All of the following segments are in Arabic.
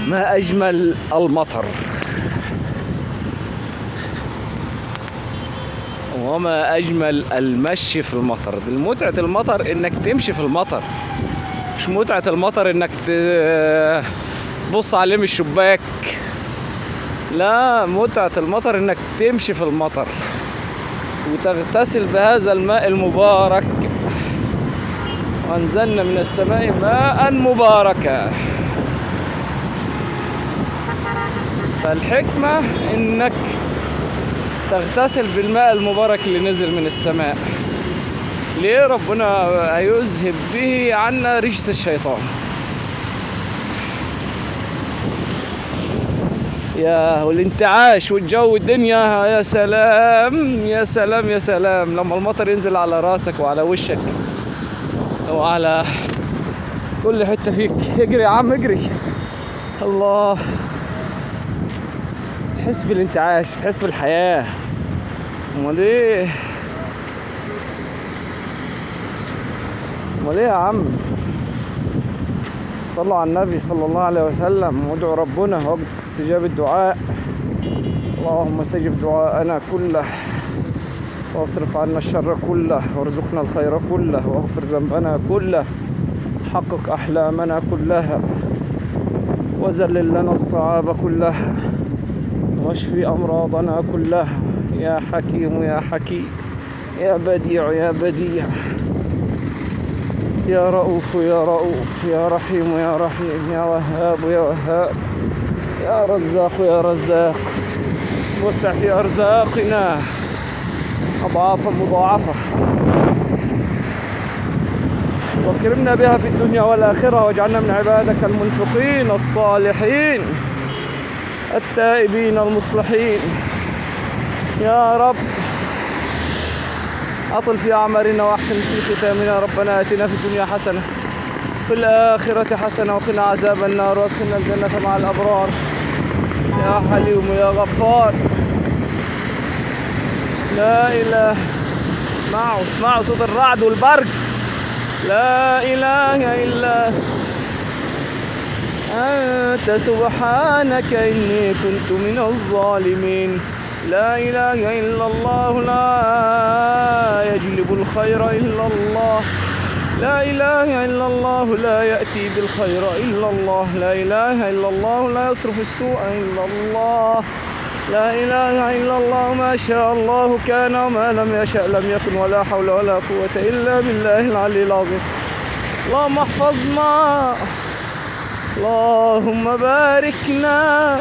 ما أجمل المطر، وما أجمل المشي في المطر. متعة المطر إنك تمشي في المطر، مش متعة المطر إنك تبص عليه من الشباك. لا، متعة المطر إنك تمشي في المطر وتغتسل بهذا الماء المبارك. وأنزلنا من السماء ماء مباركا. فالحكمة إنك تغتسل بالماء المبارك اللي نزل من السماء. ليه؟ ربنا هيذهب به عنا رجس الشيطان. يا والانتعاش والجو الدنيا، يا سلام يا سلام يا سلام لما المطر ينزل على راسك وعلى وشك وعلى كل حتة فيك. اجري يا عم اجري. الله، تحس بالانتعاش، تحس بالحياة. امال ايه؟ امال ايه يا عم؟ صلوا على النبي صلى الله عليه وسلم وادعوا ربنا وقت استجابة الدعاء. اللهم استجب دعاءنا كله واصرف عنا الشر كله وارزقنا الخير كله واغفر ذنبنا كله، حقق أحلامنا كلها وذلل لنا الصعاب كلها واشفي أمراضنا كلها. يا حكيم يا حكيم، يا بديع يا بديع، يا رؤوف يا رؤوف، يا رحيم يا رحيم، يا وهاب يا وهاب، يا رزاق يا رزاق. وسع في أرزاقنا أضعافا مضاعفة واكرمنا بها في الدنيا والآخرة، واجعلنا من عبادك المنفقين الصالحين التائبين المصلحين يا رب. أطل في أعمارنا وأحسن في ختامنا. ربنا آتنا في الدنيا حسنة في الآخرة حسنة وقنا عذاب النار وادخلنا الجنة مع الأبرار. يا حليم يا غفار. لا إله. اسمعوا صوت الرعد والبرق. لا إله إلا أنت سبحانك إني كنت من الظالمين. لا إله إلا الله، لا يجلب الخير إلا الله. لا إله إلا الله، لا يأتي بالخير إلا الله. لا إله إلا الله، لا يصرف السوء إلا الله. لا إله إلا الله، ما شاء الله كان وما لم يشأ لم يكن، ولا حول ولا قوة إلا بالله العلي العظيم. اللهم احفظنا، اللهم باركنا،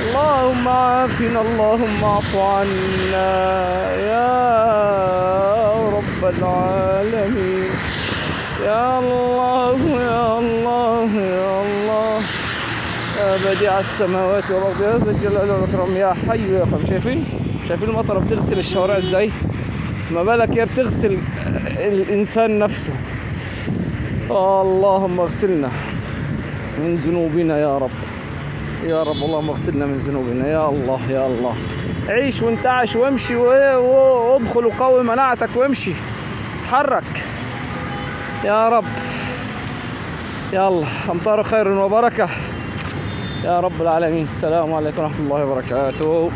اللهم عافنا، اللهم اعف عنا يا رب العالمين. يا الله يا الله يا الله، يا بديع السماوات والارض، يا ذا الجلال والاكرام، يا حي يا قيوم. شايفين المطره بتغسل الشوارع ازاي؟ ما بالك هي بتغسل الانسان نفسه. اللهم اغسلنا من ذنوبنا يا رب يا رب. اللهم اغسلنا من ذنوبنا يا الله يا الله. عيش وانتعش وامشي وادخل وقوي مناعتك وامشي اتحرك يا رب. يلا، امطار خير وبركة يا رب العالمين. السلام عليكم ورحمة الله وبركاته.